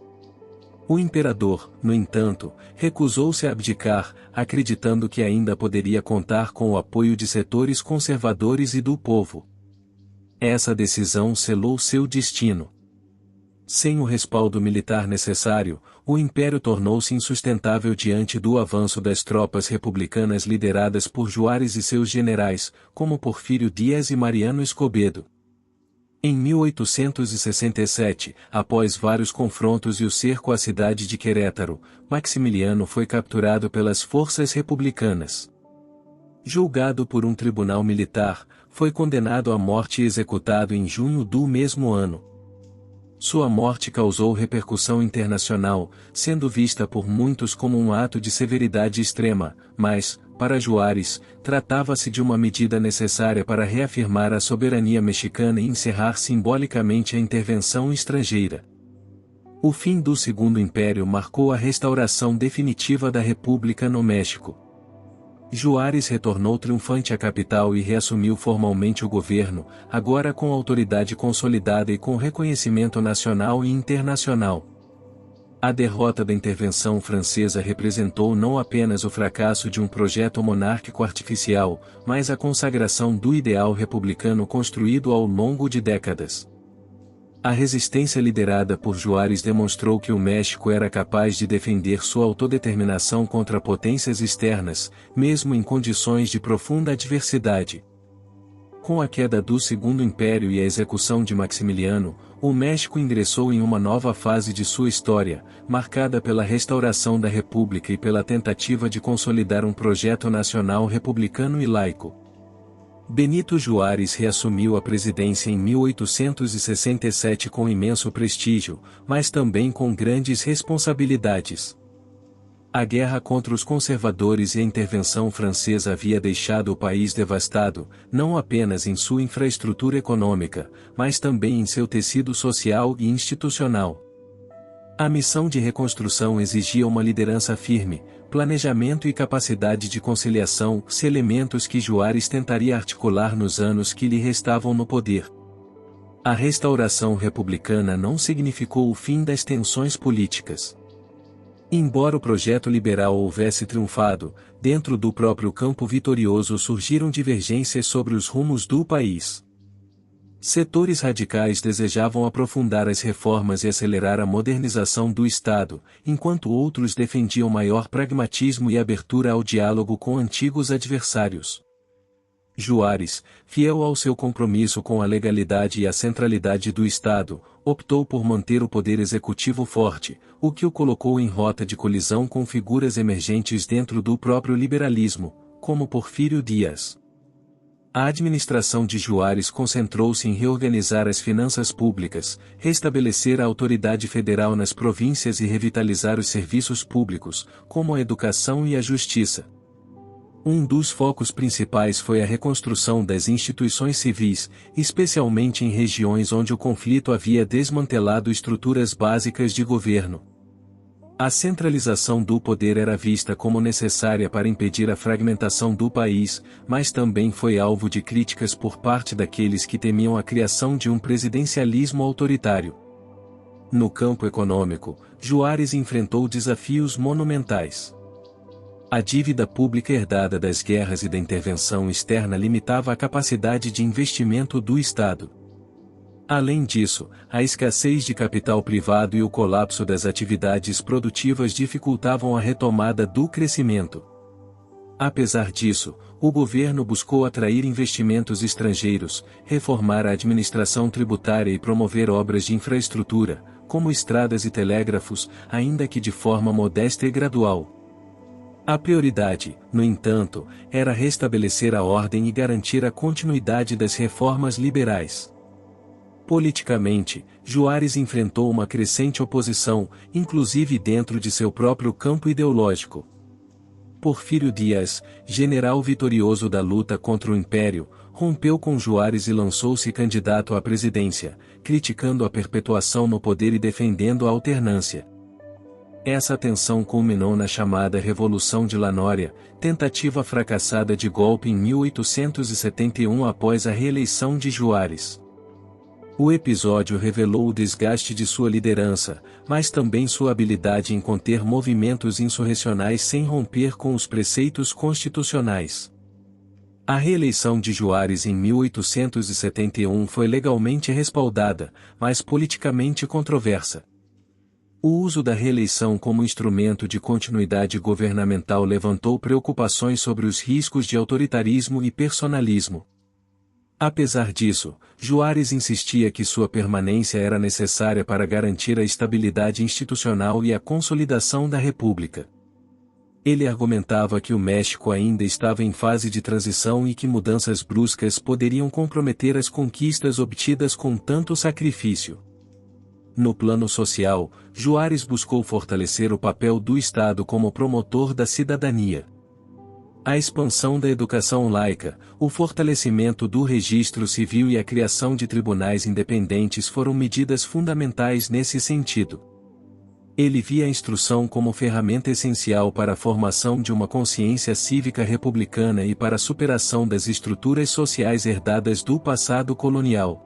O imperador, no entanto, recusou-se a abdicar, acreditando que ainda poderia contar com o apoio de setores conservadores e do povo. Essa decisão selou seu destino. Sem o respaldo militar necessário, o império tornou-se insustentável diante do avanço das tropas republicanas lideradas por Juárez e seus generais, como Porfírio Dias e Mariano Escobedo. Em 1867, após vários confrontos e o cerco à cidade de Querétaro, Maximiliano foi capturado pelas forças republicanas. Julgado por um tribunal militar, foi condenado à morte e executado em junho do mesmo ano. Sua morte causou repercussão internacional, sendo vista por muitos como um ato de severidade extrema, mas, para Juárez, tratava-se de uma medida necessária para reafirmar a soberania mexicana e encerrar simbolicamente a intervenção estrangeira. O fim do Segundo Império marcou a restauração definitiva da República no México. Juárez retornou triunfante à capital e reassumiu formalmente o governo, agora com autoridade consolidada e com reconhecimento nacional e internacional. A derrota da intervenção francesa representou não apenas o fracasso de um projeto monárquico artificial, mas a consagração do ideal republicano construído ao longo de décadas. A resistência liderada por Juárez demonstrou que o México era capaz de defender sua autodeterminação contra potências externas, mesmo em condições de profunda adversidade. Com a queda do Segundo Império e a execução de Maximiliano, o México ingressou em uma nova fase de sua história, marcada pela restauração da República e pela tentativa de consolidar um projeto nacional republicano e laico. Benito Juárez reassumiu a presidência em 1867 com imenso prestígio, mas também com grandes responsabilidades. A guerra contra os conservadores e a intervenção francesa havia deixado o país devastado, não apenas em sua infraestrutura econômica, mas também em seu tecido social e institucional. A missão de reconstrução exigia uma liderança firme, planejamento e capacidade de conciliação, elementos que Juárez tentaria articular nos anos que lhe restavam no poder. A restauração republicana não significou o fim das tensões políticas. Embora o projeto liberal houvesse triunfado, dentro do próprio campo vitorioso surgiram divergências sobre os rumos do país. Setores radicais desejavam aprofundar as reformas e acelerar a modernização do Estado, enquanto outros defendiam maior pragmatismo e abertura ao diálogo com antigos adversários. Juárez, fiel ao seu compromisso com a legalidade e a centralidade do Estado, optou por manter o poder executivo forte, o que o colocou em rota de colisão com figuras emergentes dentro do próprio liberalismo, como Porfírio Dias. A administração de Juárez concentrou-se em reorganizar as finanças públicas, restabelecer a autoridade federal nas províncias e revitalizar os serviços públicos, como a educação e a justiça. Um dos focos principais foi a reconstrução das instituições civis, especialmente em regiões onde o conflito havia desmantelado estruturas básicas de governo. A centralização do poder era vista como necessária para impedir a fragmentação do país, mas também foi alvo de críticas por parte daqueles que temiam a criação de um presidencialismo autoritário. No campo econômico, Juárez enfrentou desafios monumentais. A dívida pública herdada das guerras e da intervenção externa limitava a capacidade de investimento do Estado. Além disso, a escassez de capital privado e o colapso das atividades produtivas dificultavam a retomada do crescimento. Apesar disso, o governo buscou atrair investimentos estrangeiros, reformar a administração tributária e promover obras de infraestrutura, como estradas e telégrafos, ainda que de forma modesta e gradual. A prioridade, no entanto, era restabelecer a ordem e garantir a continuidade das reformas liberais. Politicamente, Juárez enfrentou uma crescente oposição, inclusive dentro de seu próprio campo ideológico. Porfírio Dias, general vitorioso da luta contra o Império, rompeu com Juárez e lançou-se candidato à presidência, criticando a perpetuação no poder e defendendo a alternância. Essa tensão culminou na chamada Revolução de Lanória, tentativa fracassada de golpe em 1871 após a reeleição de Juárez. O episódio revelou o desgaste de sua liderança, mas também sua habilidade em conter movimentos insurrecionais sem romper com os preceitos constitucionais. A reeleição de Juárez em 1871 foi legalmente respaldada, mas politicamente controversa. O uso da reeleição como instrumento de continuidade governamental levantou preocupações sobre os riscos de autoritarismo e personalismo. Apesar disso, Juárez insistia que sua permanência era necessária para garantir a estabilidade institucional e a consolidação da República. Ele argumentava que o México ainda estava em fase de transição e que mudanças bruscas poderiam comprometer as conquistas obtidas com tanto sacrifício. No plano social, Juárez buscou fortalecer o papel do Estado como promotor da cidadania. A expansão da educação laica, o fortalecimento do registro civil e a criação de tribunais independentes foram medidas fundamentais nesse sentido. Ele via a instrução como ferramenta essencial para a formação de uma consciência cívica republicana e para a superação das estruturas sociais herdadas do passado colonial.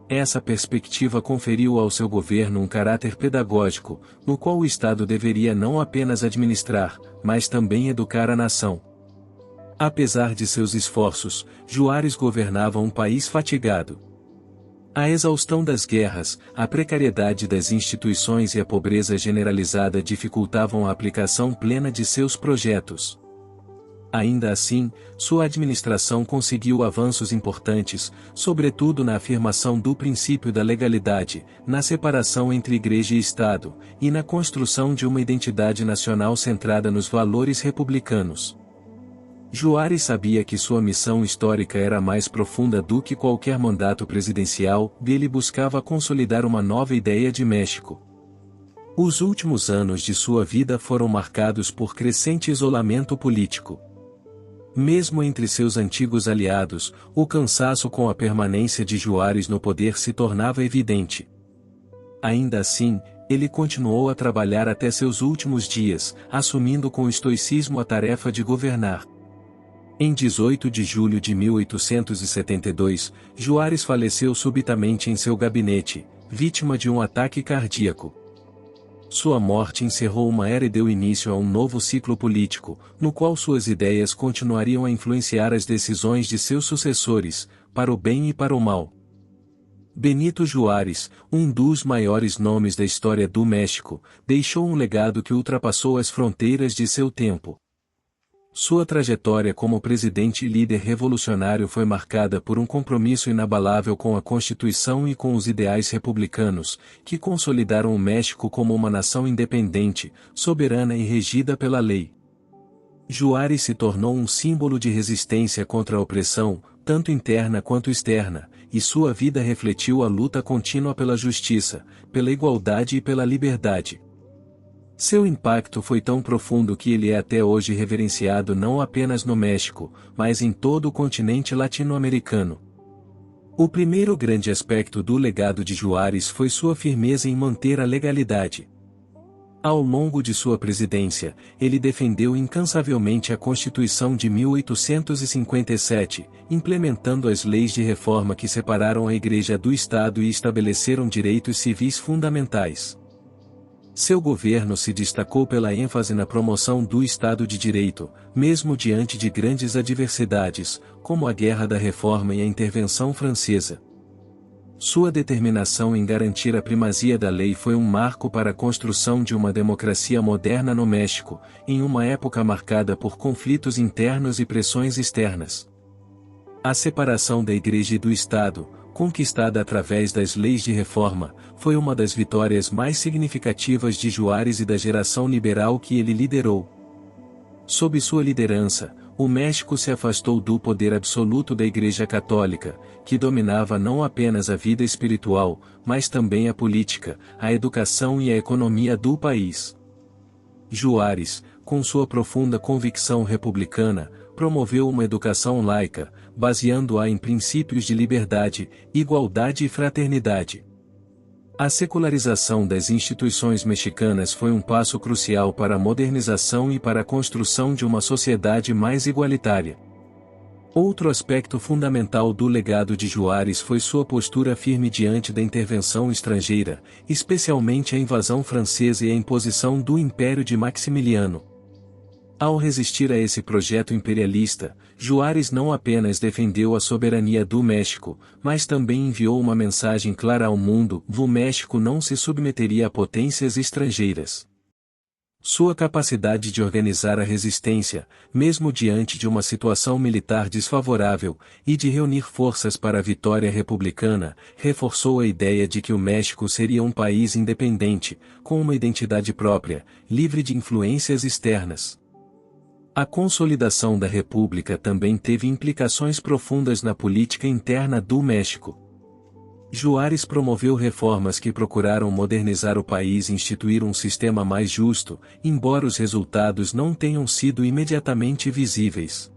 Essa perspectiva conferiu ao seu governo um caráter pedagógico, no qual o Estado deveria não apenas administrar, mas também educar a nação. Apesar de seus esforços, Juárez governava um país fatigado. A exaustão das guerras, a precariedade das instituições e a pobreza generalizada dificultavam a aplicação plena de seus projetos. Ainda assim, sua administração conseguiu avanços importantes, sobretudo na afirmação do princípio da legalidade, na separação entre Igreja e Estado, e na construção de uma identidade nacional centrada nos valores republicanos. Juárez sabia que sua missão histórica era mais profunda do que qualquer mandato presidencial, e ele buscava consolidar uma nova ideia de México. Os últimos anos de sua vida foram marcados por crescente isolamento político. Mesmo entre seus antigos aliados, o cansaço com a permanência de Juárez no poder se tornava evidente. Ainda assim, Ele continuou a trabalhar até seus últimos dias, assumindo com estoicismo a tarefa de governar. Em 18 de julho de 1872, Juárez faleceu subitamente em seu gabinete, vítima de um ataque cardíaco. Sua morte encerrou uma era e deu início a um novo ciclo político, no qual suas ideias continuariam a influenciar as decisões de seus sucessores, para o bem e para o mal. Benito Juárez, um dos maiores nomes da história do México, deixou um legado que ultrapassou as fronteiras de seu tempo. Sua trajetória como presidente e líder revolucionário foi marcada por um compromisso inabalável com a Constituição e com os ideais republicanos, que consolidaram o México como uma nação independente, soberana e regida pela lei. Juárez se tornou um símbolo de resistência contra a opressão, tanto interna quanto externa, e sua vida refletiu a luta contínua pela justiça, pela igualdade e pela liberdade. Seu impacto foi tão profundo que ele é até hoje reverenciado não apenas no México, mas em todo o continente latino-americano. O primeiro grande aspecto do legado de Juárez foi sua firmeza em manter a legalidade. Ao longo de sua presidência, ele defendeu incansavelmente a Constituição de 1857, implementando as leis de reforma que separaram a Igreja do Estado e estabeleceram direitos civis fundamentais. Seu governo se destacou pela ênfase na promoção do Estado de Direito, mesmo diante de grandes adversidades, como a Guerra da Reforma e a Intervenção Francesa. Sua determinação em garantir a primazia da lei foi um marco para a construção de uma democracia moderna no México, em uma época marcada por conflitos internos e pressões externas. A separação da Igreja e do Estado, conquistada através das leis de reforma, foi uma das vitórias mais significativas de Juárez e da geração liberal que ele liderou. Sob sua liderança, o México se afastou do poder absoluto da Igreja Católica, que dominava não apenas a vida espiritual, mas também a política, a educação e a economia do país. Juárez, com sua profunda convicção republicana, promoveu uma educação laica, baseando-a em princípios de liberdade, igualdade e fraternidade. A secularização das instituições mexicanas foi um passo crucial para a modernização e para a construção de uma sociedade mais igualitária. Outro aspecto fundamental do legado de Juárez foi sua postura firme diante da intervenção estrangeira, especialmente a invasão francesa e a imposição do Império de Maximiliano. Ao resistir a esse projeto imperialista, Juárez não apenas defendeu a soberania do México, mas também enviou uma mensagem clara ao mundo: o México não se submeteria a potências estrangeiras. Sua capacidade de organizar a resistência, mesmo diante de uma situação militar desfavorável, e de reunir forças para a vitória republicana, reforçou a ideia de que o México seria um país independente, com uma identidade própria, livre de influências externas. A consolidação da República também teve implicações profundas na política interna do México. Juárez promoveu reformas que procuraram modernizar o país e instituir um sistema mais justo, embora os resultados não tenham sido imediatamente visíveis.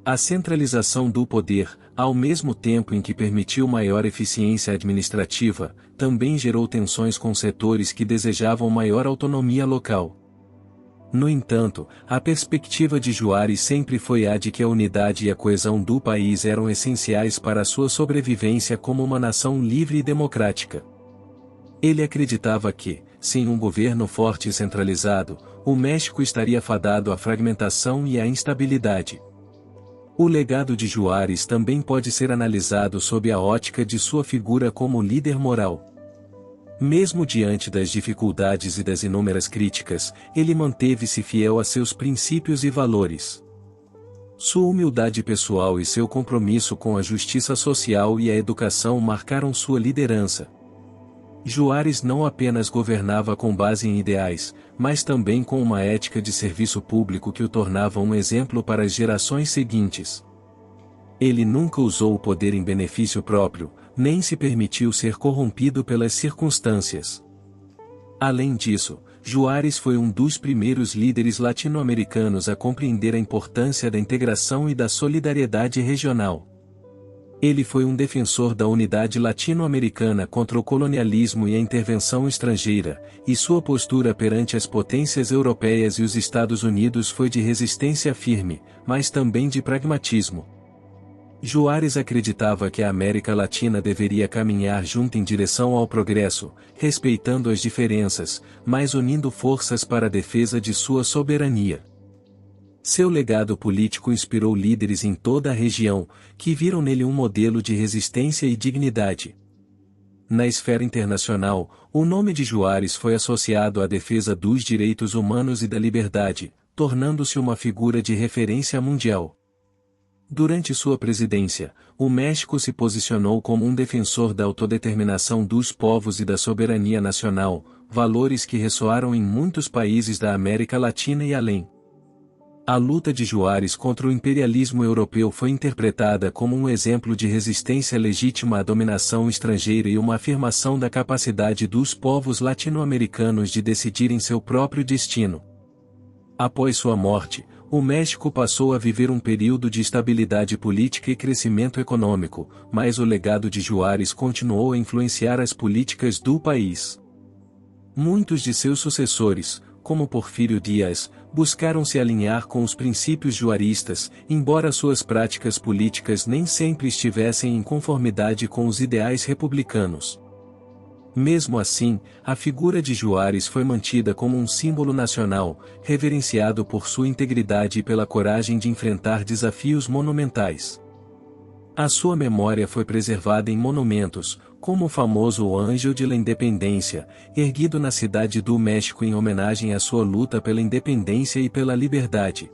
A centralização do poder, ao mesmo tempo em que permitiu maior eficiência administrativa, também gerou tensões com setores que desejavam maior autonomia local. No entanto, a perspectiva de Juárez sempre foi a de que a unidade e a coesão do país eram essenciais para a sua sobrevivência como uma nação livre e democrática. Ele acreditava que, sem um governo forte e centralizado, o México estaria fadado à fragmentação e à instabilidade. O legado de Juárez também pode ser analisado sob a ótica de sua figura como líder moral. Mesmo diante das dificuldades e das inúmeras críticas, ele manteve-se fiel a seus princípios e valores. Sua humildade pessoal e seu compromisso com a justiça social e a educação marcaram sua liderança. Juárez não apenas governava com base em ideais, mas também com uma ética de serviço público que o tornava um exemplo para as gerações seguintes. Ele nunca usou o poder em benefício próprio, nem se permitiu ser corrompido pelas circunstâncias. Além disso, Juárez foi um dos primeiros líderes latino-americanos a compreender a importância da integração e da solidariedade regional. Ele foi um defensor da unidade latino-americana contra o colonialismo e a intervenção estrangeira, e sua postura perante as potências europeias e os Estados Unidos foi de resistência firme, mas também de pragmatismo. Juárez acreditava que a América Latina deveria caminhar junto em direção ao progresso, respeitando as diferenças, mas unindo forças para a defesa de sua soberania. Seu legado político inspirou líderes em toda a região, que viram nele um modelo de resistência e dignidade. Na esfera internacional, o nome de Juárez foi associado à defesa dos direitos humanos e da liberdade, tornando-se uma figura de referência mundial. Durante sua presidência, o México se posicionou como um defensor da autodeterminação dos povos e da soberania nacional, valores que ressoaram em muitos países da América Latina e além. A luta de Juárez contra o imperialismo europeu foi interpretada como um exemplo de resistência legítima à dominação estrangeira e uma afirmação da capacidade dos povos latino-americanos de decidirem seu próprio destino. Após sua morte, o México passou a viver um período de estabilidade política e crescimento econômico, mas o legado de Juárez continuou a influenciar as políticas do país. Muitos de seus sucessores, como Porfírio Dias, buscaram se alinhar com os princípios juaristas, embora suas práticas políticas nem sempre estivessem em conformidade com os ideais republicanos. Mesmo assim, a figura de Juárez foi mantida como um símbolo nacional, reverenciado por sua integridade e pela coragem de enfrentar desafios monumentais. A sua memória foi preservada em monumentos, como o famoso Ángel de la Independência, erguido na cidade do México em homenagem à sua luta pela independência e pela liberdade.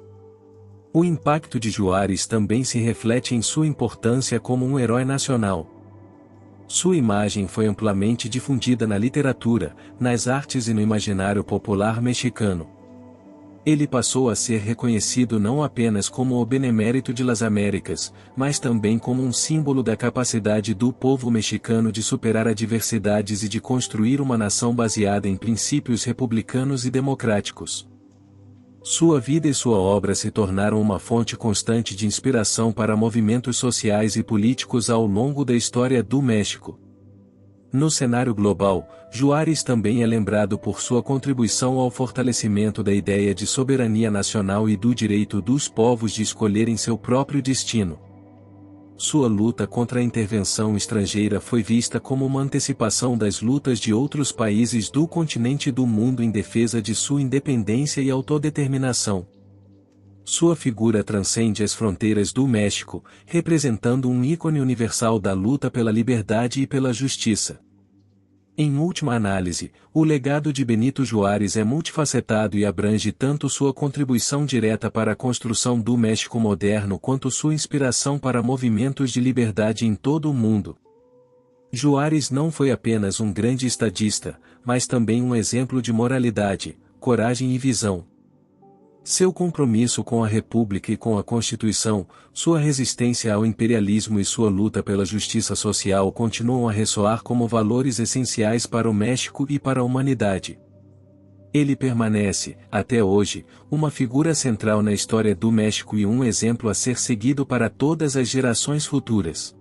O impacto de Juárez também se reflete em sua importância como um herói nacional. Sua imagem foi amplamente difundida na literatura, nas artes e no imaginário popular mexicano. Ele passou a ser reconhecido não apenas como o benemérito de las Américas, mas também como um símbolo da capacidade do povo mexicano de superar adversidades e de construir uma nação baseada em princípios republicanos e democráticos. Sua vida e sua obra se tornaram uma fonte constante de inspiração para movimentos sociais e políticos ao longo da história do México. No cenário global, Juárez também é lembrado por sua contribuição ao fortalecimento da ideia de soberania nacional e do direito dos povos de escolherem seu próprio destino. Sua luta contra a intervenção estrangeira foi vista como uma antecipação das lutas de outros países do continente e do mundo em defesa de sua independência e autodeterminação. Sua figura transcende as fronteiras do México, representando um ícone universal da luta pela liberdade e pela justiça. Em última análise, o legado de Benito Juárez é multifacetado e abrange tanto sua contribuição direta para a construção do México moderno quanto sua inspiração para movimentos de liberdade em todo o mundo. Juárez não foi apenas um grande estadista, mas também um exemplo de moralidade, coragem e visão. Seu compromisso com a República e com a Constituição, sua resistência ao imperialismo e sua luta pela justiça social continuam a ressoar como valores essenciais para o México e para a humanidade. Ele permanece, até hoje, uma figura central na história do México e um exemplo a ser seguido para todas as gerações futuras.